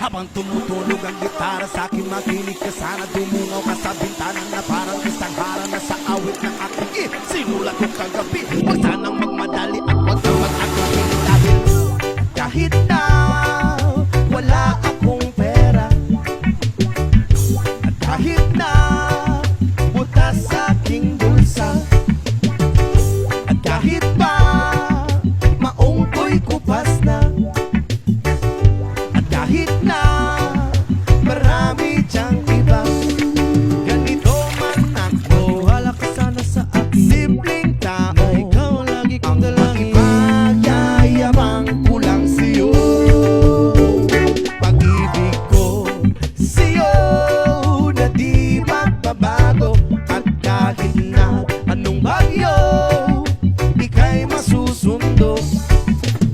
Habang tumutunog ang gitara sa akin, makinig ka sana. Dumungaw ka sa bintana na parang isang hara na sa awit ng aking sinulat ko kagabi. Huwag sanang magmadali at huwag kang mag-agawin dahil kahit na wala akong pera, at kahit na butas sa aking bulsa, at kahit pa maong ko'y kupas na, at kahit na marami diyang iba, ganito man ako. Wala ka sana sa akin, Simpleng tao, na ikaw ang lagi kong ang dalangin. makipagyayabang ko lang sa'yo. Pag-ibig ko sa'yo na di magbabago, at kahit na anong bagyo ika'y masusundo.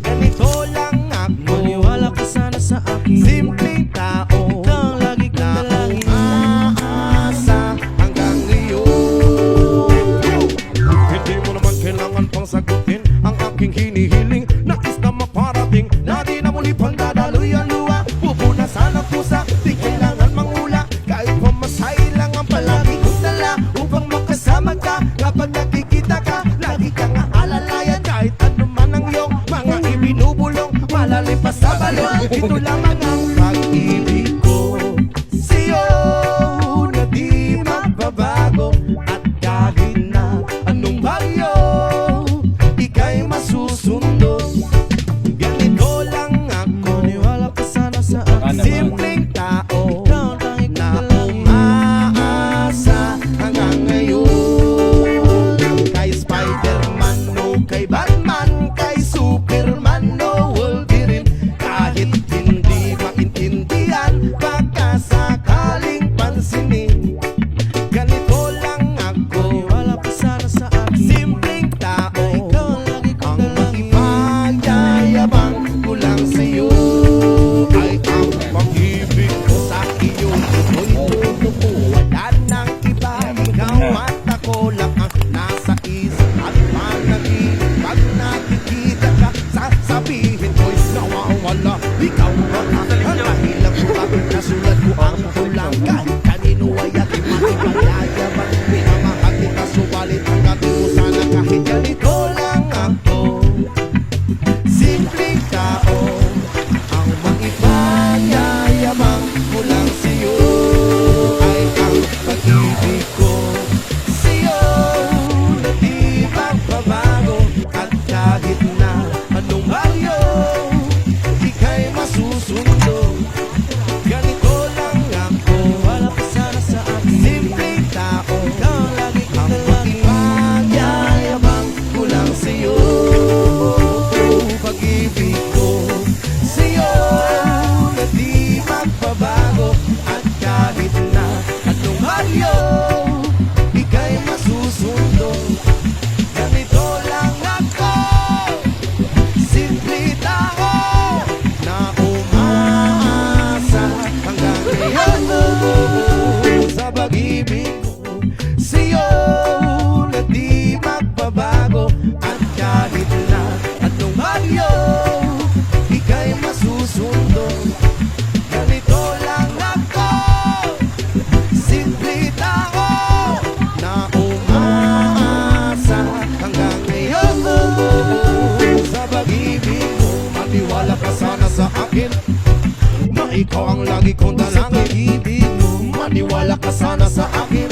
Ganito lang ako, Maniwala ka sana sa akin, simpleng tao, ikaw ang lagi kong na dalangin. umaasa hanggang ngayon. Hindi mo naman kailangan pang sagutin ang aking hinihiling. Nais na maparating na di na muli pang dadaloy ang luha. Pupunasan ang pusa, di kailangan mangula. Kahit pamasahe lang ang palagi kong dala upang makasama ka. Kapag nakikita ka, lagi kang aalalayan. Kahit ano man ang iyong mga ibinubulong, malalim pa sa balon. Ito lamang ang pag-ibig ko sa'yo na di magbabago, at kahit na anong bagyo ika'y masusundo. Ganito lang ako, Maniwala ka sana sa akin, simpleng tao, ikaw ang lagi kong na dalangin. umaasa hanggang ngayon. Kay Spider-Man o kay Batman, kay Superman o Wolverine, kahit hindi maintindihan, baka sakaling pansinin. Ganito lang ako, Maniwala ka sana sa akin, simpleng tao, ikaw ang lagi kong ang dalangin. makipagyayabang ko lang sa'yo. Ay ang pag-ibig ko sa iyo, ito'y totoo, wala nang iba. Ikaw at ako lang ang nasa isip at panaginip. Pag nakikita ka, sasabihin ko'y nawawala. Ikaw ang dahilan ko, bakit nasulat ko ang tulang. Kahit kanino ay ating makipagyayabang, pinamahal kita, subalit ang dati mo sana. Kahit ganito lang ako, simpleng tao, ang makipagyayabang ko lang sa'yo. Ay ang pag-ibig ko sa'yo na di magbabago, at kahit na anong bagyo ika'y masusundo. Ganito lang ako, Maniwala ka sana sa akin, simpleng tao, ikaw ang lagi kong ang dalangin. makipagyayabang ko lang sa'yo. Pag-ibig ko sa'yo na di magbabago, at kahit na anong bagyo ika'y masusundo. Ganito lang ako, simple tao, na umaasa hanggang ngayon. Sa pag-ibig ko sa'yo na di magbabago, at kahit na anong bagyo ika'y masusundo. Ganito lang ako, simple tao, na umaasa hanggang ngayon. Sa pag-ibig mo, maniwala ka sana sa akin, na ikaw ang lagi kong dalangin. Maniwala ka sana sa akin,